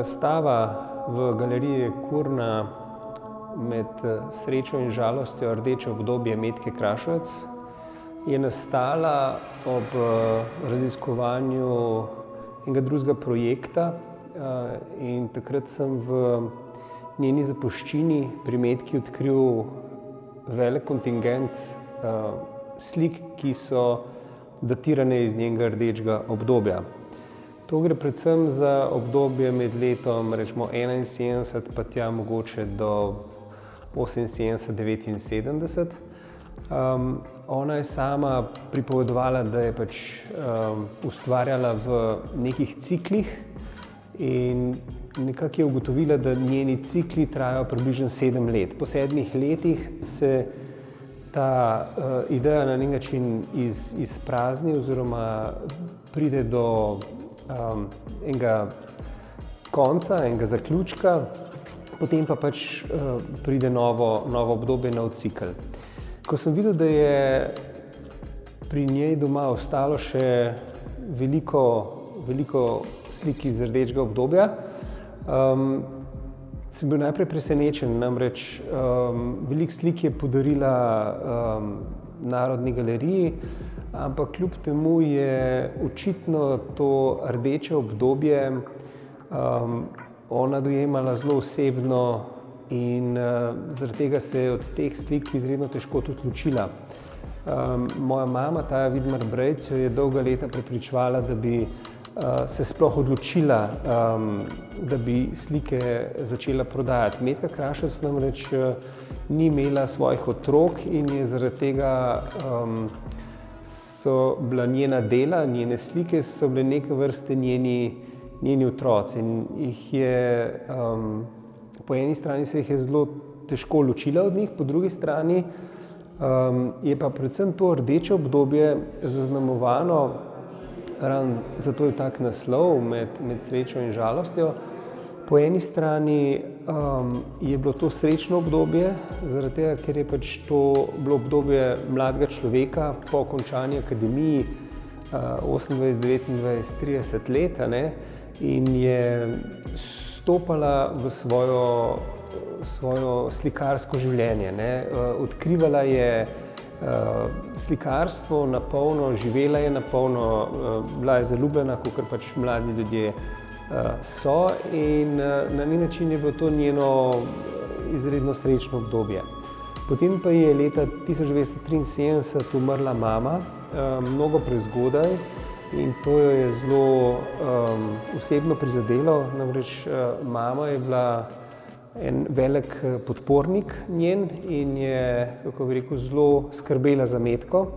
Razstava v galeriji Kurna med srečo in žalostjo rdeče obdobje Metke Krašovec je nastala ob raziskovanju enega drugega projekta in takrat sem v njeni zapuščini pri Metki odkril velik kontingent slik, ki so datirane iz njenega rdečega obdobja. To gre predvsem za obdobje med letom, rečemo 71 pa tja mogoče do 78-79. Ona je sama pripovedovala, da je ustvarjala v nekih ciklih in nekako je ugotovila, da njeni cikli trajajo približno 7 let. Po 7 letih se ta ideja na nek način izprazni oziroma pride do enega konca, enega zaključka, potem pa pride novo obdobje, nov cikel. Ko sem videl, da je pri njej doma ostalo še veliko slik iz rdečega obdobja, sem bil najprej presenečen, namreč veliko slik je podarila Narodni galeriji, ampak kljub temu je očitno to rdeče obdobje ona dojemala zelo osebno in zaradi tega se je od teh slik izredno težko tudi ločila. Moja mama, Taja Vidmar Brejc, jo je dolga leta prepričevala, da bi se sploh odločila, da bi slike začela prodajati. Metka Krašovec namreč ni imela svojih otrok in je zaradi tega so bila njena dela, njene slike so bile neke vrste njeni otroci in jih je, po eni strani se jih je zelo težko ločila od njih, po drugi strani je pa predvsem to rdeče obdobje zaznamovano, zato je tak naslov med srečo in žalostjo. Po eni strani je bilo to srečno obdobje, zaradi tega, ker je to bilo obdobje mladega človeka po končani akademiji, 28, 29, 30 let, in je stopala v svojo slikarsko življenje. Odkrivala je slikarstvo na polno, živela je na polno, bila je zaljubljena, kakor mladi ljudje so, in na nek način je bilo to njeno izredno srečno obdobje. Potem pa je leta 1973 umrla mama, mnogo prezgodaj, in to jo je zelo osebno prizadelo, namreč mama je bila en velik podpornik njen in je, kako bi rekel, zelo skrbela za Metko.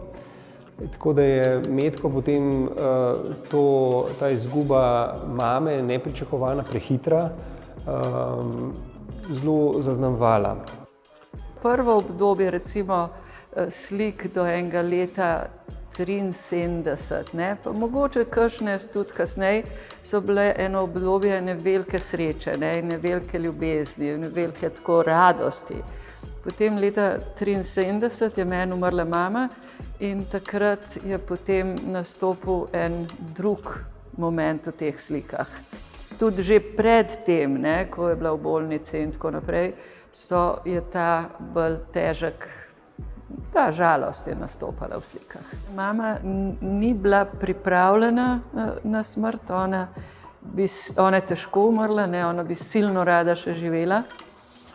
Tako da je Metko potem ta izguba mame, nepričakovana, prehitra, zelo zaznamovala. Prvo obdobje, recimo slik do enega leta 73, pa mogoče kakšne tudi kasneje, so bile eno obdobje ene velike sreče, ene velike ljubezni, ene velike tako radosti. Potem leta 73 je meni umrla mama in takrat je potem nastopil en drug moment v teh slikah. Tudi že pred tem, ko je bila v bolnici in tako naprej, je ta bolj težek, ta žalost je nastopala v slikah. Mama ni bila pripravljena na smrt, ona je težko umrla, ona bi silno rada še živela.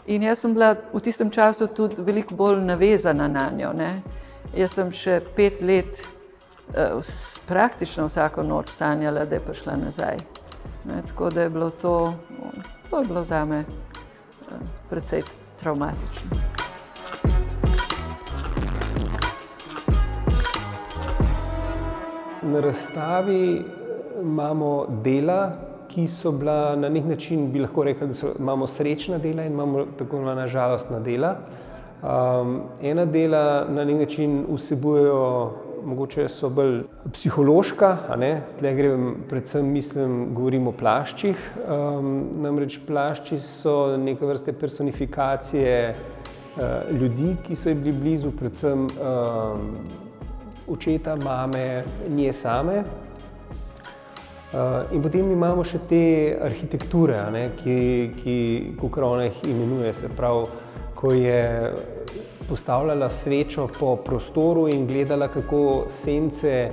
In jaz sem bila v tistem času tudi veliko bolj navezana na njo. Jaz sem še 5 let praktično vsako noč sanjala, da je prišla nazaj. Tako da je bilo to je bilo zame precej travmatično. Na razstavi imamo dela, ki so bila na nek način, bi lahko rekli, da imamo srečna dela in imamo tako imenovana žalostna dela. Ena dela na nek način vsebujejo, mogoče so bolj psihološka, tle govorim o plaščih. Namreč plašči so neke vrste personifikacije ljudi, ki so ji bili blizu, predvsem očeta, mame, nje same. In potem imamo še te arhitekture, kakor ona jih imenuje, se pravi, ko je postavljala svečo po prostoru in gledala, kako sence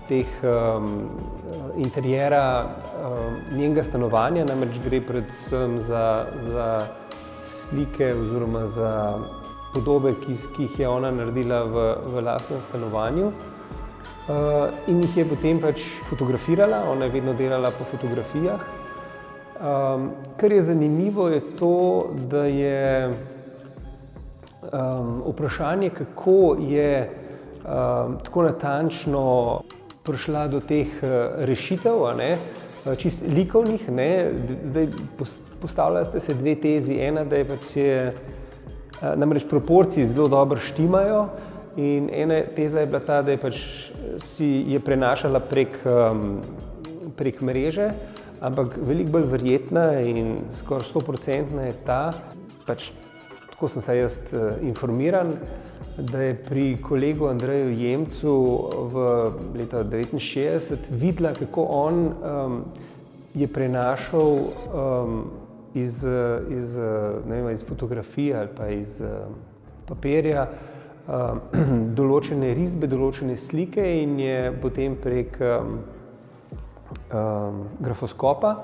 teh interjera njenega stanovanja, namreč gre predvsem za slike oziroma za podobe, ki jih je ona naredila v lastnem stanovanju. In jih je potem pač fotografirala, ona je vedno delala po fotografijah. Kar je zanimivo, je to, da je vprašanje, kako je tako natančno prišla do teh rešitev, čisto likovnih. Zdaj postavljali ste se dve tezi. Ena, da je pač namreč proporcije zelo dobro štimajo, in ena teza je bila ta, da je pač si je prenašala prek mreže, ampak veliko bolj verjetna in skoraj 100% je ta, pač tako sem se jaz informiran, da je pri kolegu Andreju Jemcu v leta 1969 videla, kako on je prenašal iz fotografije ali pa iz papirja določene risbe, določene slike in je potem prek grafoskopa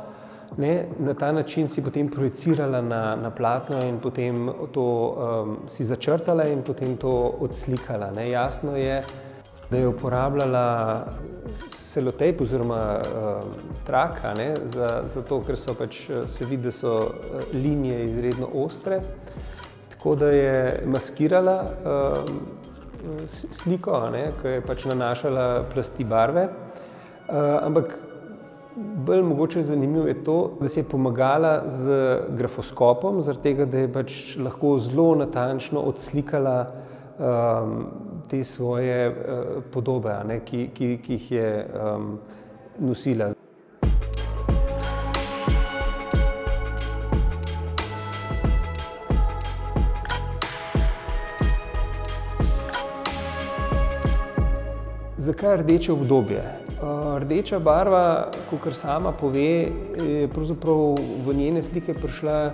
na ta način si potem projicirala na platno in potem to si začrtala in potem to odslikala. Jasno je, da je uporabljala selotejp oziroma trak, zato ker so pač se vidi, da so linije izredno ostre. Tako da je maskirala sliko, ko je pač nanašala plasti barve. Ampak bolj mogoče zanimivo je to, da si je pomagala z grafoskopom, zaradi tega, da je pač lahko zelo natančno odslikala te svoje podobe, ki jih je nosila. Zakaj rdeče obdobje? Rdeča barva, kakor sama pove, je pravzaprav v njene slike prišla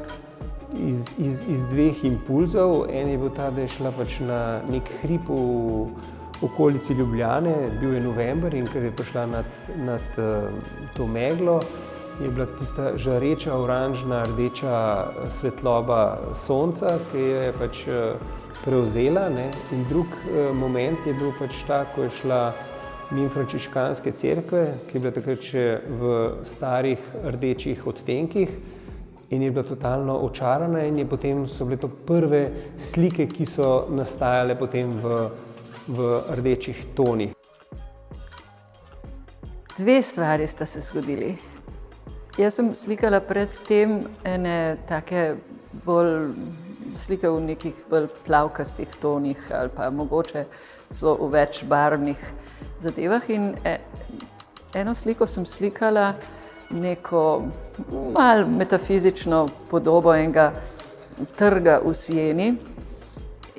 iz dveh impulzov. En je bil ta, da je šla pač na nek hrib v okolici Ljubljane, bil je november in ko je prišla nad to meglo, je bila tista žareča, oranžna, rdeča svetloba sonca, ki jo je pač prevzela. In drug moment je bil pač ta, ko je šla mimo frančiškanske cerkve, ki je bila takrat še v starih rdečih odtenkih in je bila totalno očarana in potem so bile to prve slike, ki so nastajale potem v rdečih tonih. Dve stvari sta se zgodili. Jaz sem slikala predtem ene take bolj slike v nekih bolj plavkastih tonih ali pa mogoče celo v več barvnih zadevah in eno sliko sem slikala neko malo metafizično podobo enega trga v Sieni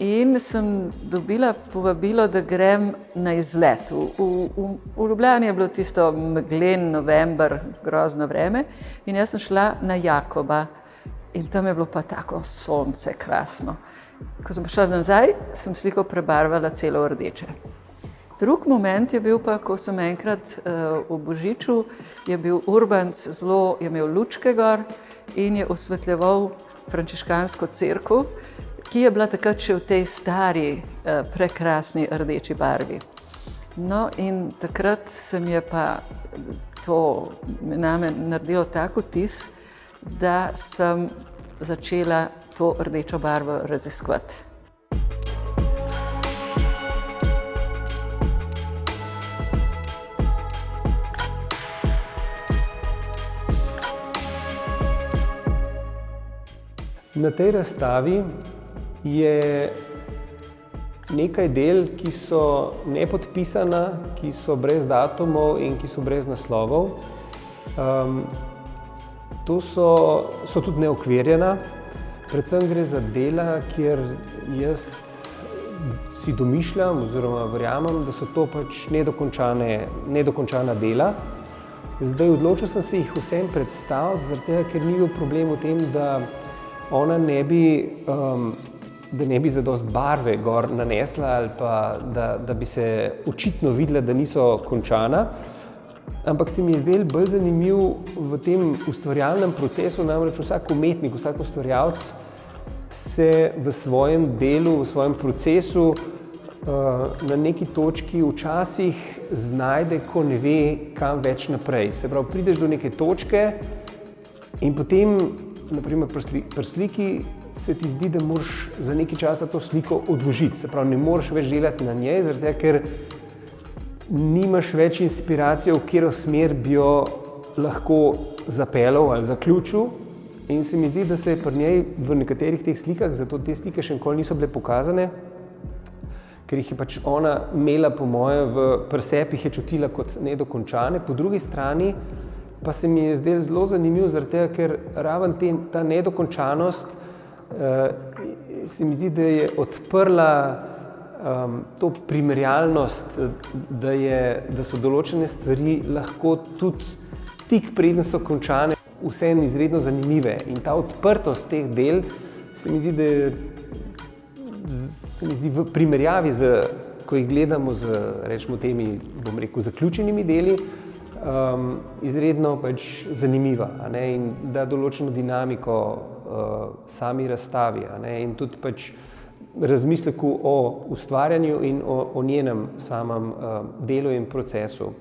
in sem dobila povabilo, da grem na izlet. V Ljubljani je bilo tisto meglen november, grozno vreme in jaz sem šla na Jakoba in tam je bilo pa tako sonce krasno. Ko sem prišla nazaj, sem sliko prebarvala celo rdeče. Drug moment je bil pa, ko sem enkrat v Božiču, je bil Urbanc zelo, je imel lučke gor in je osvetljeval frančiškansko cerkev, ki je bila takrat še v tej stari, prekrasni rdeči barvi. No in takrat se mi je pa to name naredilo tak vtis, da sem začela to rdečo barvo raziskovati. Na tej razstavi je nekaj del, ki so nepodpisana, ki so brez datumov in ki so brez naslovov. To so tudi neokvirjena. Predvsem gre za dela, kjer jaz si domišljam oziroma verjamem, da so to pač nedokončana dela. Zdaj, odločil sem se jih vsem predstaviti, zaradi tega, ker ni bil problem v tem, da ona ne bi zadost barve gor nanesla ali pa da bi se očitno videla, da niso končana. Ampak se mi je zdelo bolj zanimiv v tem ustvarjalnem procesu, namreč vsak umetnik, vsak ustvarjalec se v svojem delu, v svojem procesu na neki točki včasih znajde, ko ne ve, kam več naprej. Se pravi, prideš do neke točke in potem, naprimer pri sliki, se ti zdi, da moraš za nekaj časa to sliko odložiti. Se pravi, ne moreš več delati na njej, zaradi tega, ker nimaš več inspiracije, v katero smer bi jo lahko zapeljal ali zaključil. In se mi zdi, da se je pri njej v nekaterih teh slikah, zato te slike še nikoli niso bile pokazane, ker jih je pač ona imela, po moje, pri sebi jih je čutila kot nedokončane. Po drugi strani pa se mi je zdelo zelo zanimivo, zaradi tega, ker raven ta nedokončanost se mi zdi, da je odprla to primerjalnost, da so določene stvari lahko tudi tik preden so končane vseeno izredno zanimive. In ta odprtost teh del se mi zdi v primerjavi ko jih gledamo z, rečemo temi, bom rekel, zaključenimi deli, izredno pač zanimiva, in da določeno dinamiko sami razstavi, in tudi pač razmisleku o ustvarjanju in o njenem samem delu in procesu.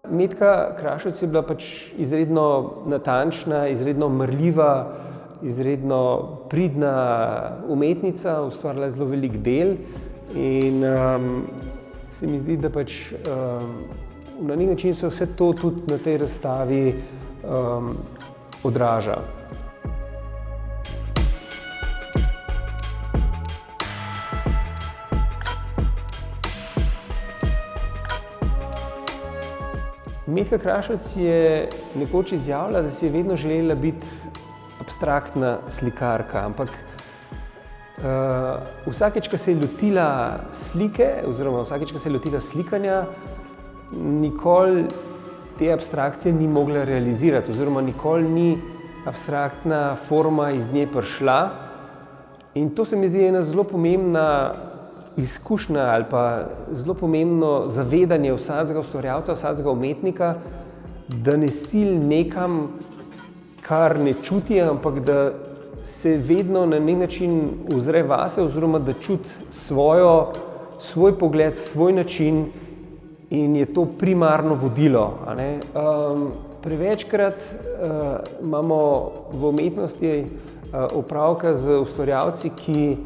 Metka Krašovec je bila pač izredno natančna, izredno marljiva, izredno pridna umetnica, ustvarila zelo veliko del in se mi zdi, da pač na nek način se vse to tudi na tej razstavi odraža. Metka Krašovec je nekoč izjavila, da si je vedno želela biti abstraktna slikarka, ampak vsakeč, ko se je lotila slike, oziroma vsakeč, ko se je lotila slikanja, nikoli te abstrakcije ni mogla realizirati, oziroma nikoli ni abstraktna forma iz nje prišla. In to se mi zdi ena zelo pomembna izkušnja ali pa zelo pomembno zavedanje vsakega ustvarjalca, vsakega umetnika, da ne sili nekam, kar ne čuti, ampak da se vedno na nek način ozre vase, oziroma da čuti svoj pogled, svoj način in je to primarno vodilo. Prevečkrat imamo v umetnosti opravka z ustvarjalci, ki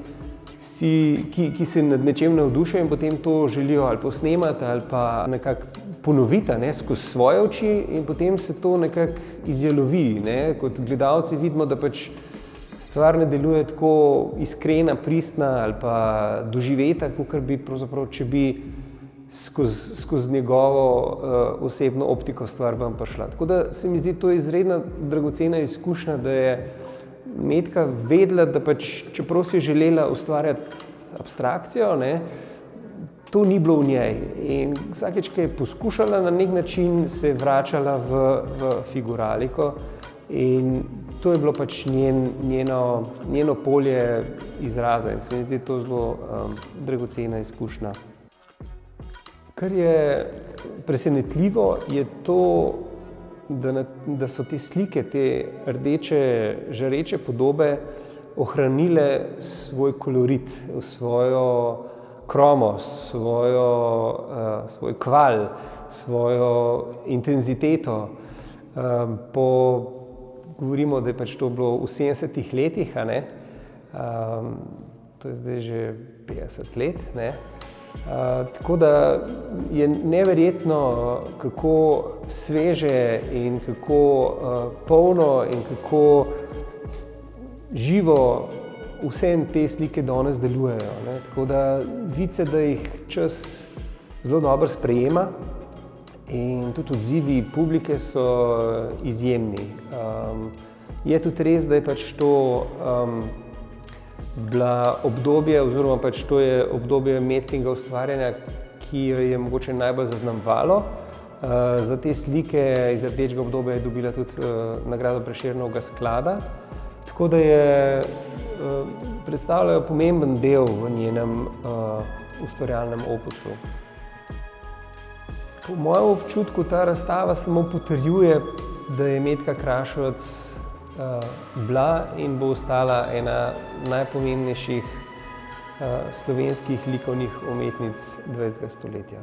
se nad nečem navdušajo in potem to želijo ali posnemati ali pa nekako ponoviti skozi svoje oči in potem se to nekako izjalovi. Kot gledalci vidimo, da pač stvar ne deluje tako iskrena, pristna ali pa doživeta, kakor bi pravzaprav, če bi skozi njegovo osebno optiko stvar ven prišla. Tako da se mi zdi to izredna dragocena izkušnja, da je Metka vedela, da pač, čeprav si je želela ustvarjati abstrakcijo, to ni bilo v njej. In vsakeč, ko je poskušala na nek način, se je vračala v figuraliko in to je bilo pač njeno polje izraza in se mi zdi to zelo dragocena izkušnja. Kar je presenetljivo, je to, da so te slike, te rdeče, žareče podobe ohranile svoj kolorit, svojo kromo, svoj kval, svojo intenziteto. Govorimo, da je pač to bilo v 70-ih letih, to je zdaj že 50 let. Tako da je neverjetno, kako sveže in kako polno in kako živo vse te slike danes delujejo. Tako da vidi se, da jih čas zelo dobro sprejema in tudi odzivi publike so izjemni. Je tudi res, da je pač to bila obdobje, oziroma pač to je obdobje Metkinega ustvarjanja, ki jo je mogoče najbolj zaznamovalo. Za te slike iz rdečega obdobja je dobila tudi nagrado Prešernovega sklada, tako da predstavljajo pomemben del v njenem ustvarjalnem opusu. Po mojem občutku ta razstava samo potrjuje, da je Metka Krašovec bila in bo ostala ena najpomembnejših slovenskih likovnih umetnic 20. stoletja.